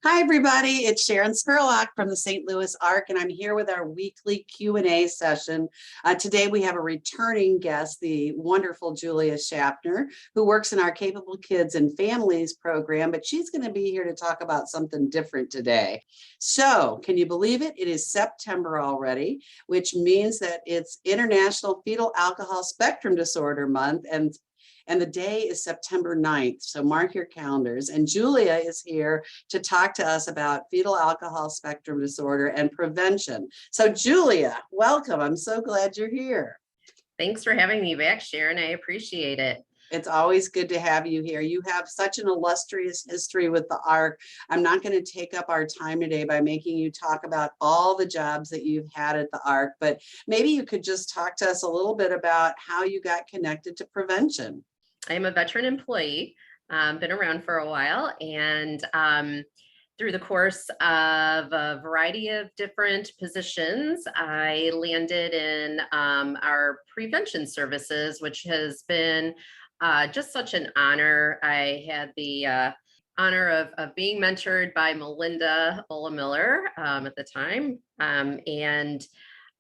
Hi, everybody. It's Sharon Spurlock from the St. Louis Arc, and I'm here with our weekly Q&A session. Today, we have a returning guest, the wonderful Julia Schaffner, who works in our Capable Kids and Families program, but she's going to be here to talk about something different today. So, can you believe it? It is September already, which means that it's International Fetal Alcohol Spectrum Disorder Month, and the day is September 9th. So mark your calendars. And Julia is here to talk to us about fetal alcohol spectrum disorder and prevention. So Julia, welcome. I'm so glad you're here. Thanks for having me back, Sharon. I appreciate it. It's always good to have you here. You have such an illustrious history with the ARC. I'm not going to take up our time today by making you talk about all the jobs that you've had at the ARC, but maybe you could just talk to us a little bit about how you got connected to prevention. I'm a veteran employee, been around for a while, and through the course of a variety of different positions, I landed in our prevention services, which has been just such an honor. I had the honor of being mentored by Melinda Ola-Miller at the time, and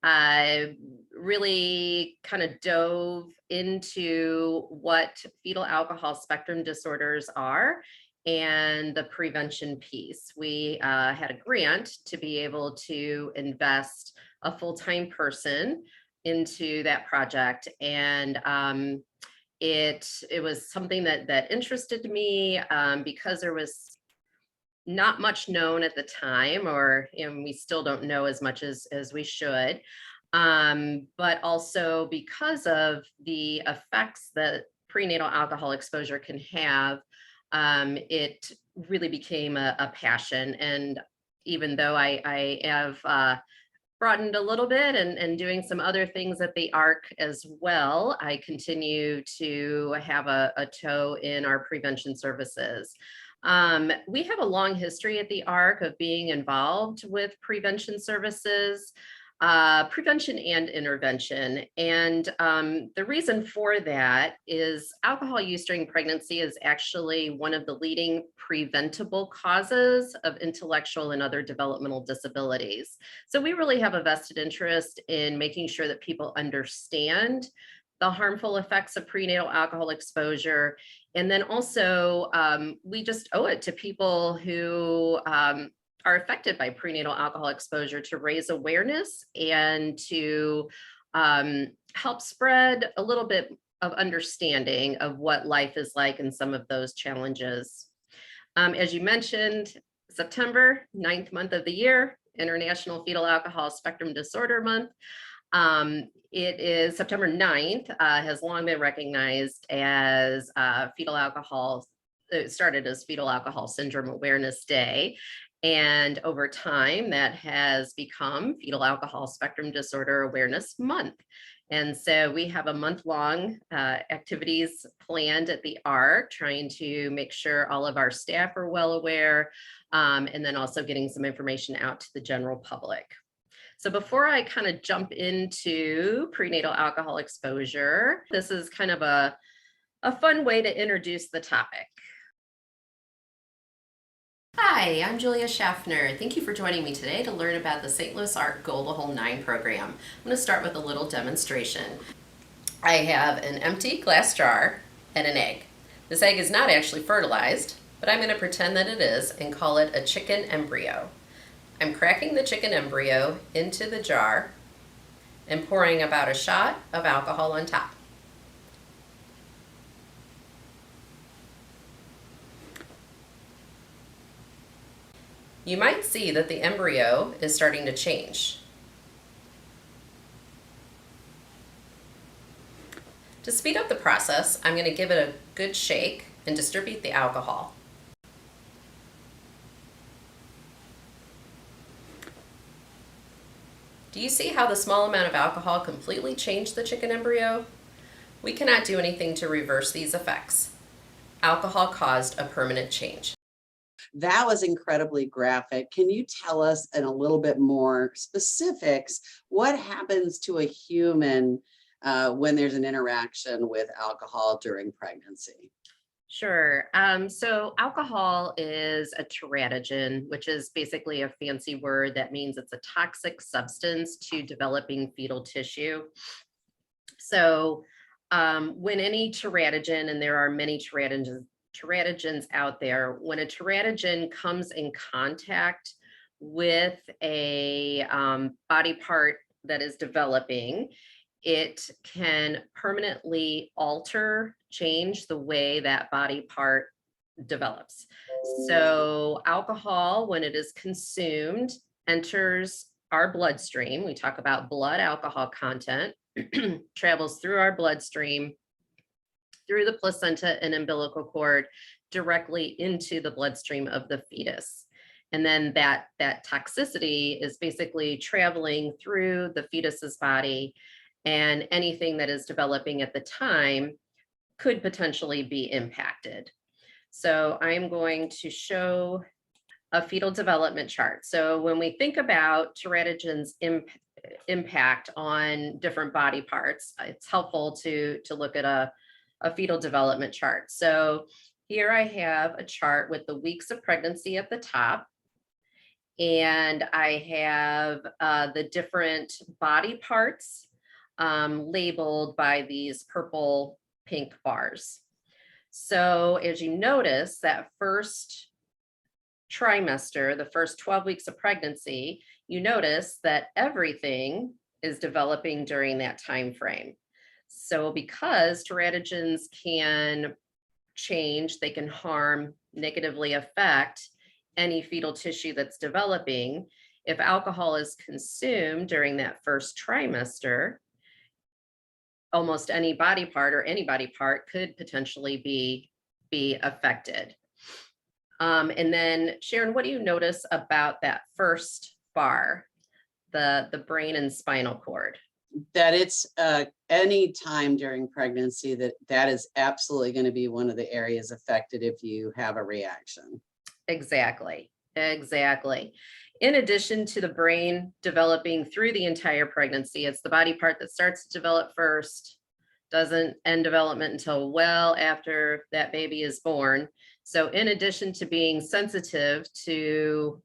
I really kind of dove into what fetal alcohol spectrum disorders are and the prevention piece. We had a grant to be able to invest a full-time person into that project, and it was something that interested me because there was not much known at the time, or we still don't know as much as we should, but also because of the effects that prenatal alcohol exposure can have, it really became a passion. And even though I have broadened a little bit and doing some other things at the ARC as well, I continue to have a toe in our prevention services. We have a long history at the ARC of being involved with prevention services, prevention and intervention. And the reason for that is alcohol use during pregnancy is actually one of the leading preventable causes of intellectual and other developmental disabilities. So we really have a vested interest in making sure that people understand the harmful effects of prenatal alcohol exposure. And then also, we just owe it to people who are affected by prenatal alcohol exposure to raise awareness and to help spread a little bit of understanding of what life is like and some of those challenges. As you mentioned, September, 9th month of the year, International Fetal Alcohol Spectrum Disorder Month. It is September 9th, has long been recognized as fetal alcohol. It started as Fetal Alcohol Syndrome Awareness Day. And over time, that has become Fetal Alcohol Spectrum Disorder Awareness Month. And so we have a month-long activities planned at the ARC, trying to make sure all of our staff are well aware, and then also getting some information out to the general public. So before I kind of jump into prenatal alcohol exposure, this is kind of a fun way to introduce the topic. Hi, I'm Julia Schaffner. Thank you for joining me today to learn about the St. Louis ARC Goal the Whole 9 program. I'm going to start with a little demonstration. I have an empty glass jar and an egg. This egg is not actually fertilized, but I'm going to pretend that it is and call it a chicken embryo. I'm cracking the chicken embryo into the jar and pouring about a shot of alcohol on top. You might see that the embryo is starting to change. To speed up the process, I'm going to give it a good shake and distribute the alcohol. Do you see how the small amount of alcohol completely changed the chicken embryo? We cannot do anything to reverse these effects. Alcohol caused a permanent change. That was incredibly graphic. Can you tell us in a little bit more specifics what happens to a human when there's an interaction with alcohol during pregnancy? Sure. So alcohol is a teratogen, which is basically a fancy word that means it's a toxic substance to developing fetal tissue. So when any teratogen, and there are many teratogens out there, when a teratogen comes in contact with a body part that is developing, it can permanently alter, change the way that body part develops. So alcohol, when it is consumed, enters our bloodstream. We talk about blood alcohol content, travels through our bloodstream, through the placenta and umbilical cord, directly into the bloodstream of the fetus. And then that toxicity is basically traveling through the fetus's body, and anything that is developing at the time could potentially be impacted. So I'm going to show a fetal development chart. So when we think about teratogens impact on different body parts, it's helpful to look at a fetal development chart. So here I have a chart with the weeks of pregnancy at the top, and I have the different body parts labeled by these purple pink bars. So as you notice, that first trimester, the first 12 weeks of pregnancy, you notice that everything is developing during that time frame. So because teratogens can change, they can harm, negatively affect any fetal tissue that's developing. If alcohol is consumed during that first trimester, almost any body part or any body part could potentially be affected. And then Sharon, what do you notice about that first bar, the brain and spinal cord? That it's any time during pregnancy that is absolutely going to be one of the areas affected if you have a reaction. Exactly. In addition to the brain developing through the entire pregnancy, it's the body part that starts to develop first, doesn't end development until well after that baby is born. So in addition to being sensitive to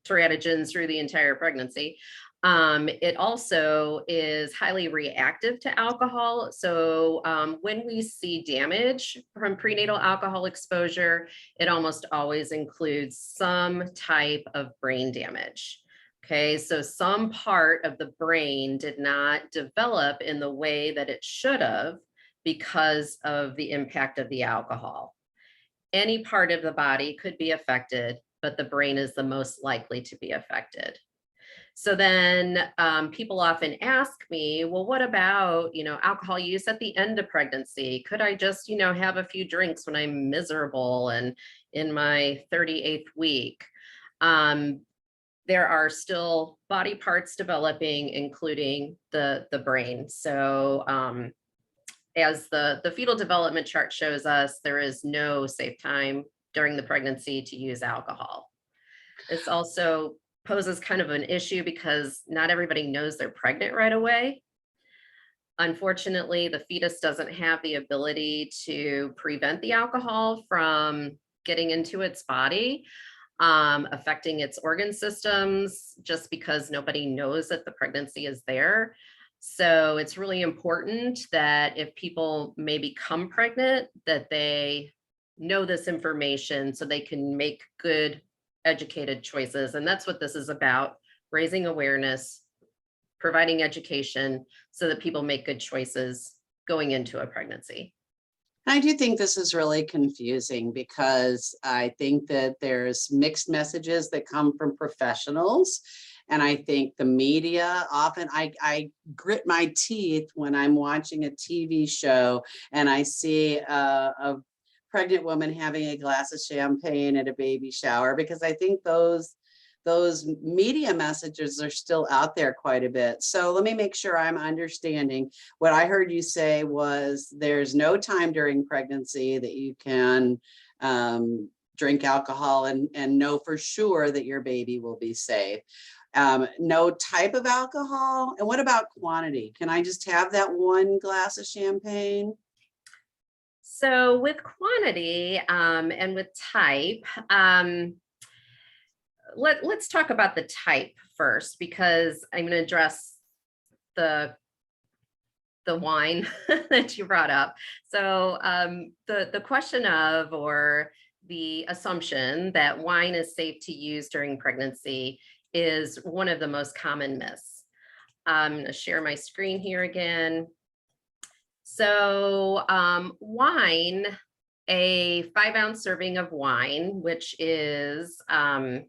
teratogens through the entire pregnancy, it also is highly reactive to alcohol. So when we see damage from prenatal alcohol exposure, it almost always includes some type of brain damage. Okay, so some part of the brain did not develop in the way that it should have because of the impact of the alcohol. Any part of the body could be affected, but the brain is the most likely to be affected. So then people often ask me, well, what about, alcohol use at the end of pregnancy? Could I just, have a few drinks when I'm miserable and in my 38th week? There are still body parts developing, including the brain. So as the fetal development chart shows us, there is no safe time during the pregnancy to use alcohol. This also poses kind of an issue because not everybody knows they're pregnant right away. Unfortunately, the fetus doesn't have the ability to prevent the alcohol from getting into its body, affecting its organ systems, just because nobody knows that the pregnancy is there. So it's really important that if people may become pregnant, that they know this information so they can make good, educated choices. And that's what this is about: raising awareness, providing education so that people make good choices going into a pregnancy. I do think this is really confusing because I think that there's mixed messages that come from professionals. And I think the media often, I grit my teeth when I'm watching a TV show and I see a pregnant woman having a glass of champagne at a baby shower, because I think those media messages are still out there quite a bit. So let me make sure I'm understanding. What I heard you say was there's no time during pregnancy that you can drink alcohol and know for sure that your baby will be safe. No type of alcohol. And what about quantity? Can I just have that one glass of champagne? So with quantity and with type, let's talk about the type first, because I'm going to address the wine that you brought up. So the question of, or the assumption that wine is safe to use during pregnancy is one of the most common myths. I'm going to share my screen here again. So wine, a 5-ounce serving of wine, which is like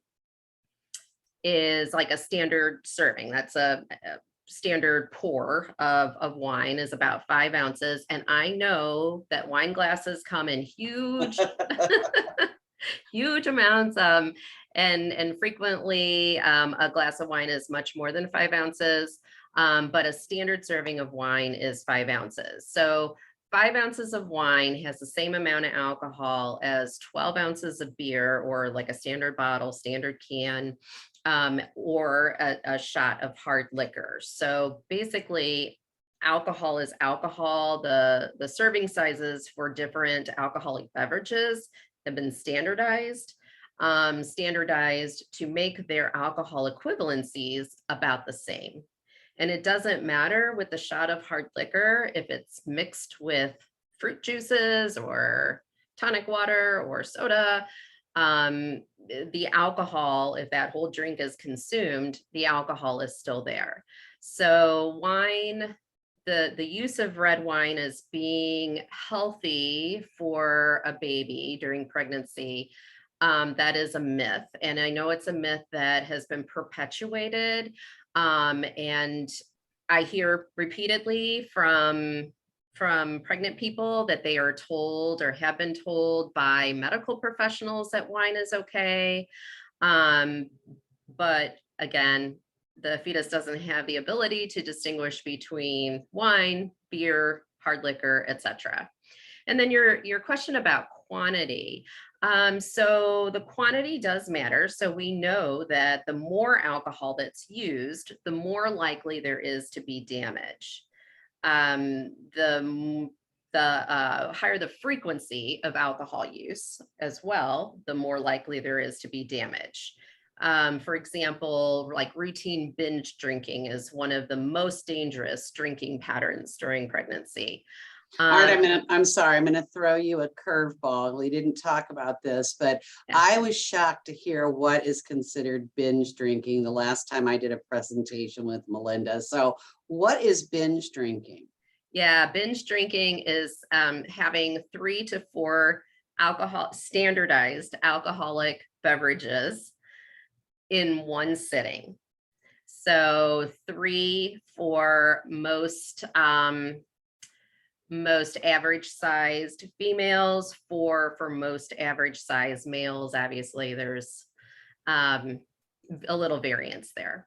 a standard serving. That's a standard pour of wine is about 5 ounces. And I know that wine glasses come in huge, huge amounts. And frequently a glass of wine is much more than 5 ounces. But a standard serving of wine is 5 ounces. So 5 ounces of wine has the same amount of alcohol as 12 ounces of beer, or like a standard bottle, standard can, or a shot of hard liquor. So basically, alcohol is alcohol. The serving sizes for different alcoholic beverages have been standardized to make their alcohol equivalencies about the same. And it doesn't matter with the shot of hard liquor if it's mixed with fruit juices or tonic water or soda. The alcohol, if that whole drink is consumed, the alcohol is still there. So wine, the use of red wine as being healthy for a baby during pregnancy, that is a myth. And I know it's a myth that has been perpetuated. And I hear repeatedly from pregnant people that they are told or have been told by medical professionals that wine is okay. But again, the fetus doesn't have the ability to distinguish between wine, beer, hard liquor, etc. And then your question about quantity. So the quantity does matter. So we know that the more alcohol that's used, the more likely there is to be damage. The higher the frequency of alcohol use as well, the more likely there is to be damage. For example, like routine binge drinking is one of the most dangerous drinking patterns during pregnancy. Art, I'm sorry, I'm gonna throw you a curveball. We didn't talk about this, but Yeah. I was shocked to hear what is considered binge drinking the last time I did a presentation with Melinda. So what is binge drinking? Yeah, binge drinking is having 3 to 4 standardized alcoholic beverages in one sitting. So 3 for most average sized females, 4 for most average sized males. Obviously, there's a little variance there.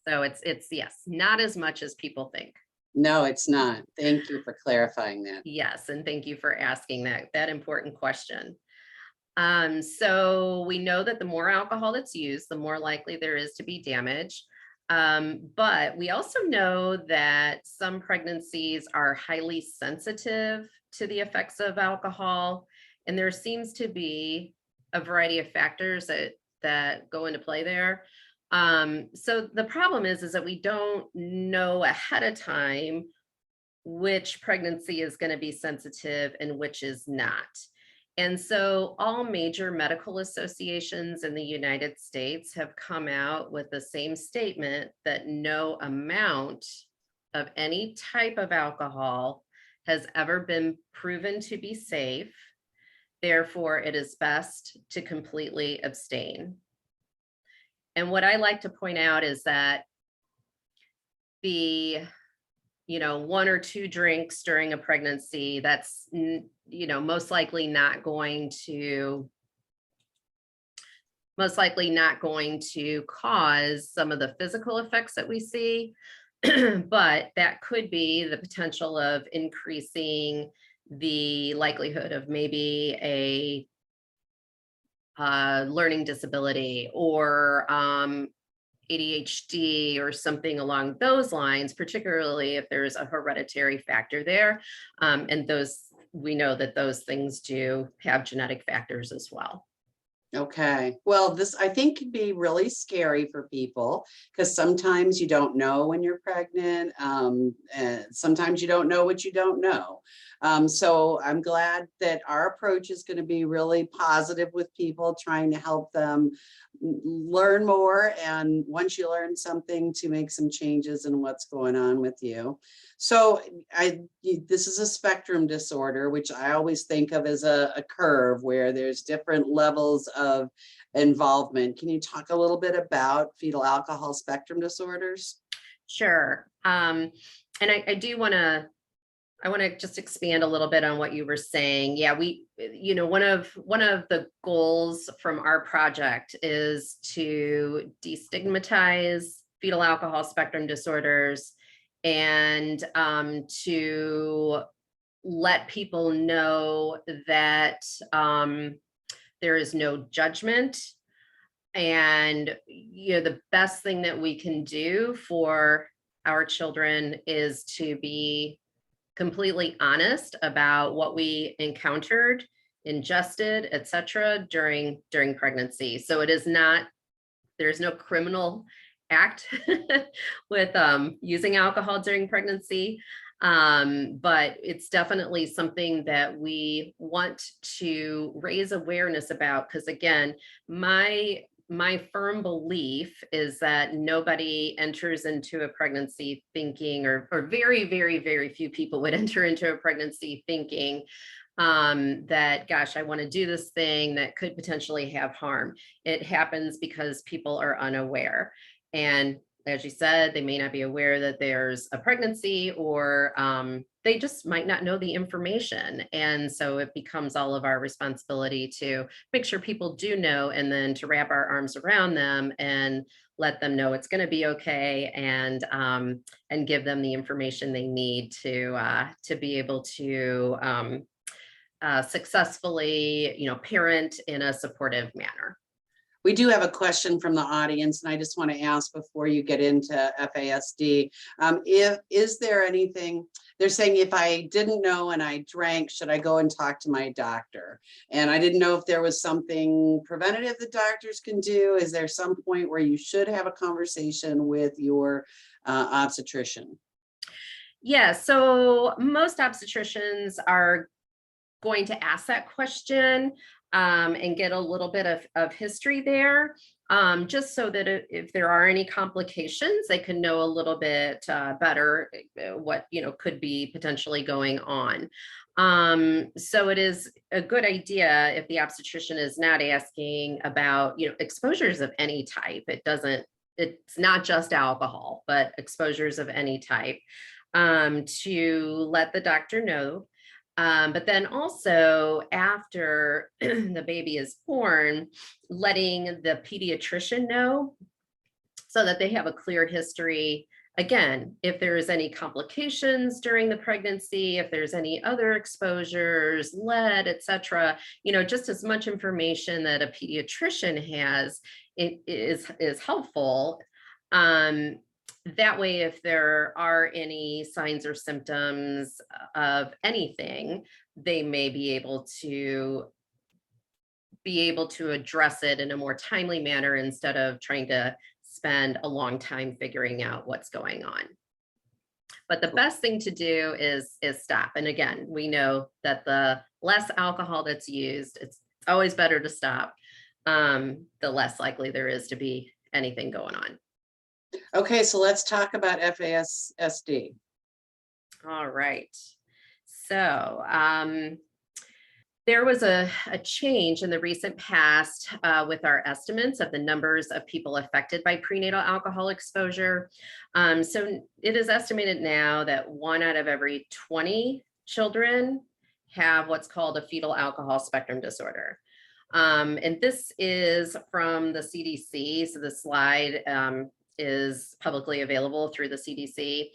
So it's yes, not as much as people think. No, it's not. Thank you for clarifying that. Yes, and thank you for asking that important question. So we know that the more alcohol that's used, the more likely there is to be damage. But we also know that some pregnancies are highly sensitive to the effects of alcohol, and there seems to be a variety of factors that go into play there. So the problem is that we don't know ahead of time which pregnancy is going to be sensitive and which is not. And so all major medical associations in the United States have come out with the same statement that no amount of any type of alcohol has ever been proven to be safe. Therefore, it is best to completely abstain. And what I like to point out is that the 1 or 2 drinks during a pregnancy, that's, most likely not going to cause some of the physical effects that we see, but that could be the potential of increasing the likelihood of maybe a learning disability or ADHD or something along those lines, particularly if there's a hereditary factor there. And those we know that those things do have genetic factors as well. Okay, well, this I think can be really scary for people because sometimes you don't know when you're pregnant. And sometimes you don't know what you don't know. So I'm glad that our approach is going to be really positive with people, trying to help them learn more. And once you learn something, to make some changes in what's going on with you. So this is a spectrum disorder, which I always think of as a curve where there's different levels of involvement. Can you talk a little bit about fetal alcohol spectrum disorders? Sure. And I do want to, I want to just expand a little bit on what you were saying. Yeah, one of the goals from our project is to destigmatize fetal alcohol spectrum disorders and to let people know that there is no judgment. And the best thing that we can do for our children is to be completely honest about what we encountered, ingested, etc. during pregnancy. So it is not, there's no criminal act with using alcohol during pregnancy. But it's definitely something that we want to raise awareness about, because again, my firm belief is that nobody enters into a pregnancy thinking, or very, very, very few people would enter into a pregnancy thinking that, gosh, I want to do this thing that could potentially have harm. It happens because people are unaware. And as you said, they may not be aware that there's a pregnancy, or they just might not know the information. And so it becomes all of our responsibility to make sure people do know, and then to wrap our arms around them and let them know it's going to be okay, and give them the information they need to be able to successfully, parent in a supportive manner. We do have a question from the audience, and I just want to ask before you get into FASD. Is there anything, they're saying, if I didn't know and I drank, should I go and talk to my doctor? And I didn't know if there was something preventative that doctors can do. Is there some point where you should have a conversation with your obstetrician? Yeah, so most obstetricians are going to ask that question and get a little bit of history there, just so that if there are any complications, they can know a little bit better what could be potentially going on. So it is a good idea if the obstetrician is not asking about exposures of any type. It's not just alcohol, but exposures of any type, to let the doctor know. But then also after the baby is born, letting the pediatrician know so that they have a clear history. Again, if there is any complications during the pregnancy, if there's any other exposures, lead, etc., just as much information that a pediatrician has, it is helpful. That way, if there are any signs or symptoms of anything, they may be able to address it in a more timely manner, instead of trying to spend a long time figuring out what's going on. But the best thing to do is stop. And again, we know that the less alcohol that's used, it's always better to stop. The less likely there is to be anything going on. Okay, so let's talk about FASD. All right. So there was a change in the recent past with our estimates of the numbers of people affected by prenatal alcohol exposure. So it is estimated now that 1 out of every 20 children have what's called a fetal alcohol spectrum disorder. And this is from the CDC. So the slide is publicly available through the CDC.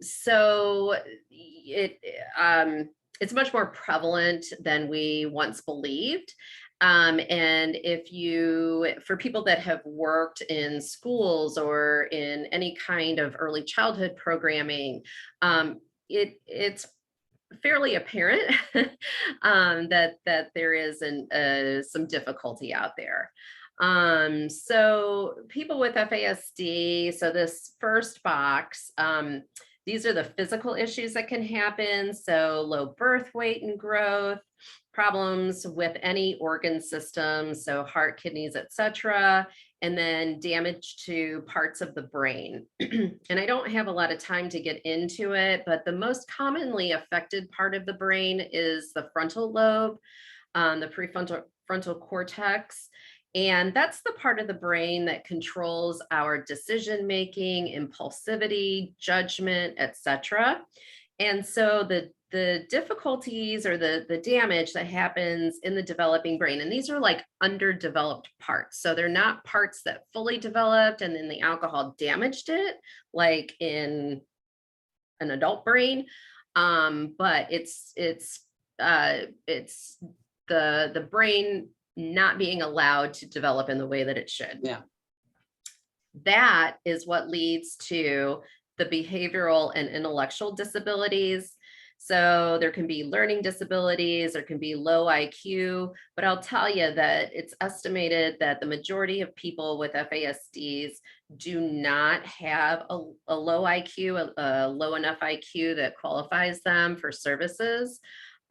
So it's much more prevalent than we once believed. And for people that have worked in schools or in any kind of early childhood programming, it's fairly apparent that there is some difficulty out there. So people with FASD, so this first box, these are the physical issues that can happen. So low birth weight and growth, problems with any organ system, so heart, kidneys, etc., and then damage to parts of the brain. And I don't have a lot of time to get into it, but the most commonly affected part of the brain is the frontal lobe, the frontal cortex. And that's the part of the brain that controls our decision making, impulsivity, judgment, etc. And so the difficulties or the damage that happens in the developing brain, and these are like underdeveloped parts. So they're not parts that fully developed and then the alcohol damaged it, like in an adult brain. But it's the brain not being allowed to develop in the way that it should. Yeah. That is what leads to the behavioral and intellectual disabilities. So there can be learning disabilities, there can be low IQ, but I'll tell you that it's estimated that the majority of people with FASDs do not have a low IQ, a low enough IQ that qualifies them for services.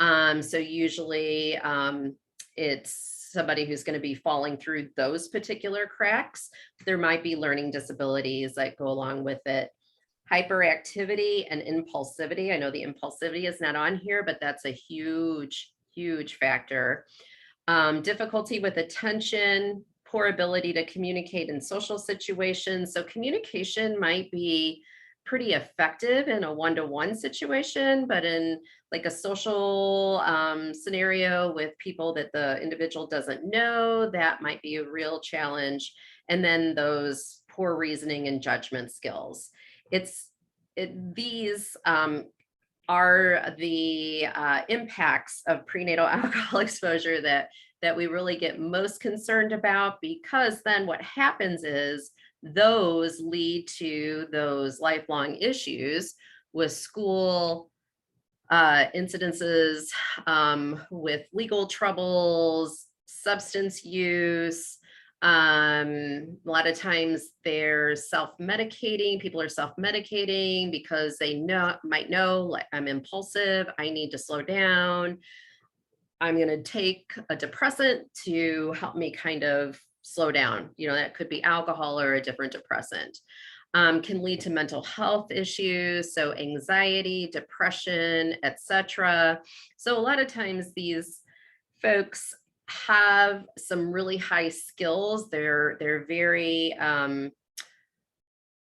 So usually it's somebody who's going to be falling through those particular cracks. There might be learning disabilities that go along with it. Hyperactivity and impulsivity. I know the impulsivity is not on here, but that's a huge, huge factor. Difficulty with attention, poor ability to communicate in social situations. So communication might be pretty effective in a one-to-one situation, but in like a social scenario with people that the individual doesn't know, that might be a real challenge. And then those poor reasoning and judgment skills. These are the impacts of prenatal alcohol exposure that we really get most concerned about, because then what happens is those lead to those lifelong issues with school incidences, with legal troubles, substance use. A lot of times they're self-medicating. People are self-medicating because they might know, like, I'm impulsive, I need to slow down. I'm going to take a depressant to help me kind of slow down. You know, that could be alcohol or a different depressant. Can lead to mental health issues, so anxiety, depression, etc. So a lot of times these folks have some really high skills. They're very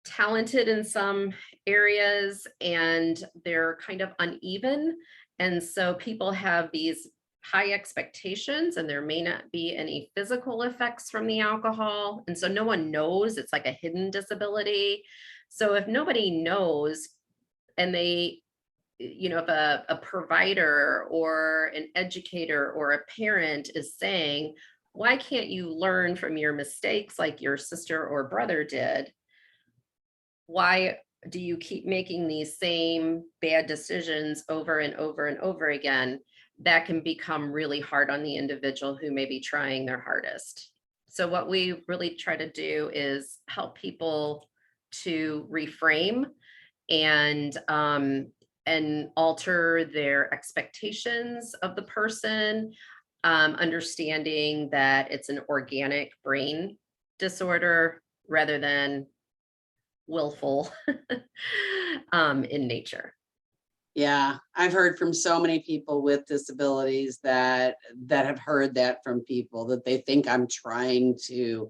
talented in some areas, and they're kind of uneven. And so people have these high expectations, and there may not be any physical effects from the alcohol. And so no one knows. It's like a hidden disability. So if nobody knows, and they, you know, if a provider or an educator or a parent is saying, why can't you learn from your mistakes like your sister or brother did? Why do you keep making these same bad decisions over and over and over again? That can become really hard on the individual who may be trying their hardest. So what we really try to do is help people to reframe and alter their expectations of the person, understanding that it's an organic brain disorder rather than willful in nature. Yeah, I've heard from so many people with disabilities that have heard that from people, that they think I'm trying to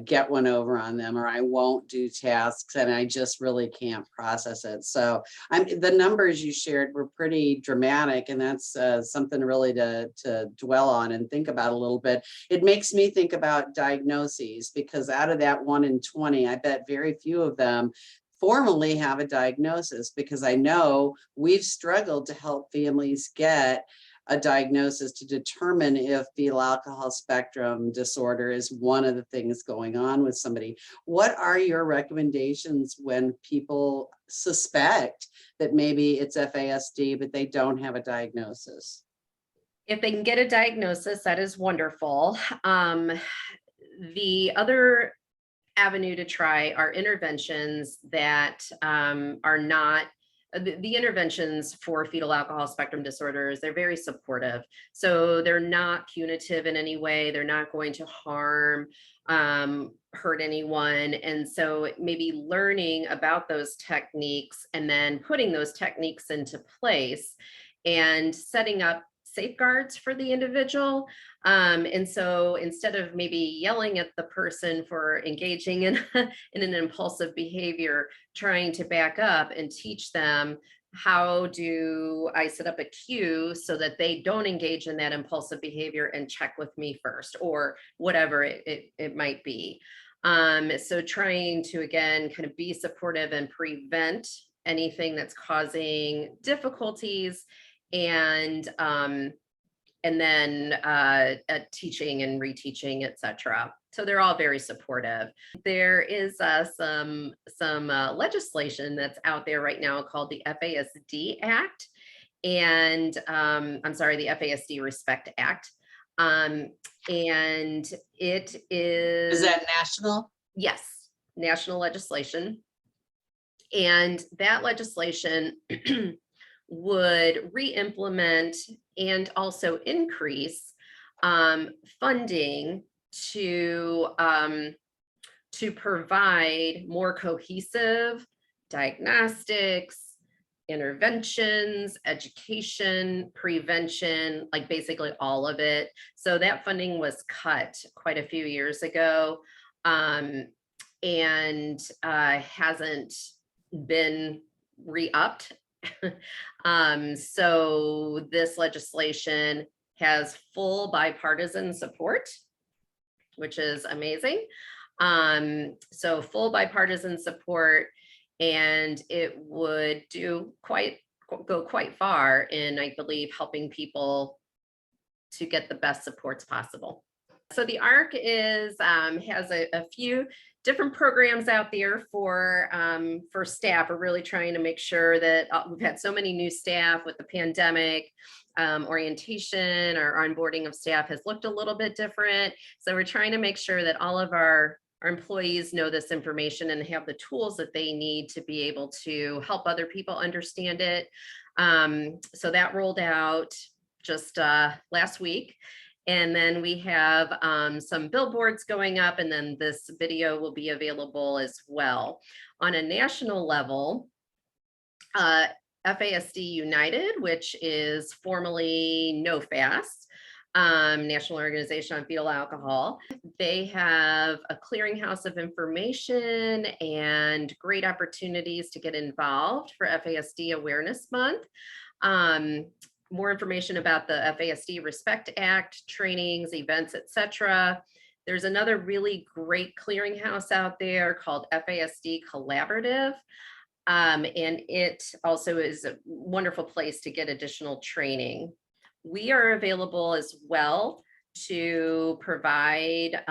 get one over on them, or I won't do tasks and I just really can't process it. So the numbers you shared were pretty dramatic, and that's something really to dwell on and think about a little bit. It makes me think about diagnoses, because out of that 1 in 20, I bet very few of them formally have a diagnosis, because I know we've struggled to help families get a diagnosis to determine if fetal alcohol spectrum disorder is one of the things going on with somebody. What are your recommendations when people suspect that maybe it's FASD, but they don't have a diagnosis? If they can get a diagnosis, that is wonderful. The other avenue to try are interventions that are not the interventions for fetal alcohol spectrum disorders. They're very supportive. So they're not punitive in any way. They're not going to harm, hurt anyone. And so maybe learning about those techniques and then putting those techniques into place and setting up safeguards for the individual. And so instead of maybe yelling at the person for engaging in, in an impulsive behavior, trying to back up and teach them, how do I set up a cue so that they don't engage in that impulsive behavior and check with me first, or whatever it might be. So trying to, again, kind of be supportive and prevent anything that's causing difficulties, and then teaching and reteaching, etc. So they're all very supportive. There is some legislation that's out there right now called the FASD Act, and I'm sorry, the FASD Respect Act, and it Is that national? yes, national legislation, and that legislation would re-implement and also increase funding to provide more cohesive diagnostics, interventions, education, prevention, like basically all of it. So that funding was cut quite a few years ago, and hasn't been re-upped. So this legislation has full bipartisan support, which is amazing. So full bipartisan support, and it would go quite far in, I believe, helping people to get the best supports possible. So the ARC has a few different programs out there for staff. We're really trying to make sure that we've had so many new staff with the pandemic. Orientation or onboarding of staff has looked a little bit different. So we're trying to make sure that all of our employees know this information and have the tools that they need to be able to help other people understand it. So that rolled out just last week. And then we have some billboards going up, and then this video will be available as well. On a national level, FASD United, which is formerly NOFAST, National Organization on Fetal Alcohol, they have a clearinghouse of information and great opportunities to get involved for FASD Awareness Month. More information about the FASD Respect Act, trainings, events, etc. There's another really great clearinghouse out there called FASD Collaborative. And it also is a wonderful place to get additional training. We are available as well to provide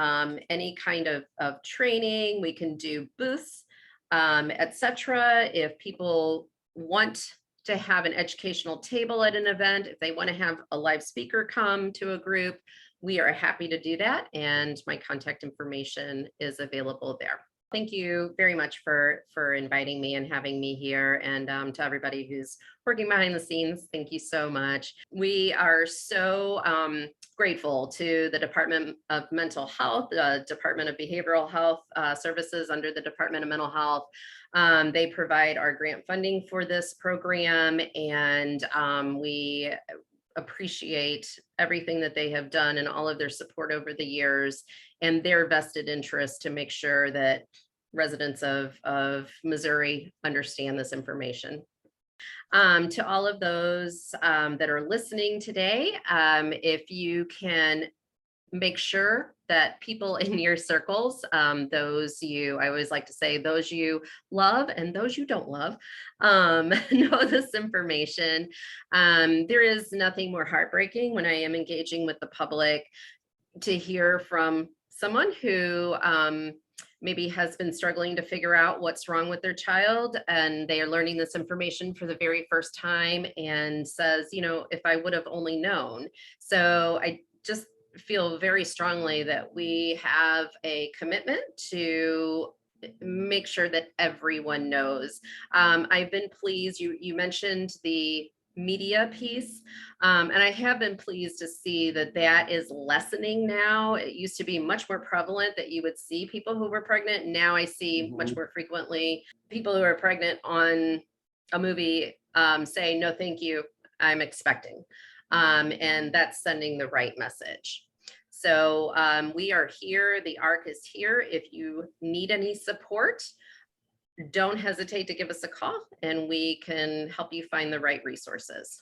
any kind of training. We can do booths, etc. If people want to have an educational table at an event, if they want to have a live speaker come to a group, we are happy to do that. And my contact information is available there. Thank you very much for inviting me and having me here. And to everybody who's working behind the scenes, thank you so much. We are so grateful to the Department of Mental Health, the Department of Behavioral Health Services under the Department of Mental Health. They provide our grant funding for this program, and we appreciate everything that they have done and all of their support over the years, and their vested interest to make sure that residents of Missouri understand this information. To all of those that are listening today, if you can make sure that people in your circles, I always like to say, those you love and those you don't love, know this information. There is nothing more heartbreaking when I am engaging with the public to hear from someone who maybe has been struggling to figure out what's wrong with their child, and they are learning this information for the very first time and says, if I would have only known. So I just feel very strongly that we have a commitment to make sure that everyone knows. I've been pleased, you mentioned the media piece. And I have been pleased to see that that is lessening now. It used to be much more prevalent that you would see people who were pregnant. Now I see much more frequently people who are pregnant on a movie say, no, thank you, I'm expecting. And that's sending the right message. So we are here. The ARC is here. If you need any support, don't hesitate to give us a call and we can help you find the right resources.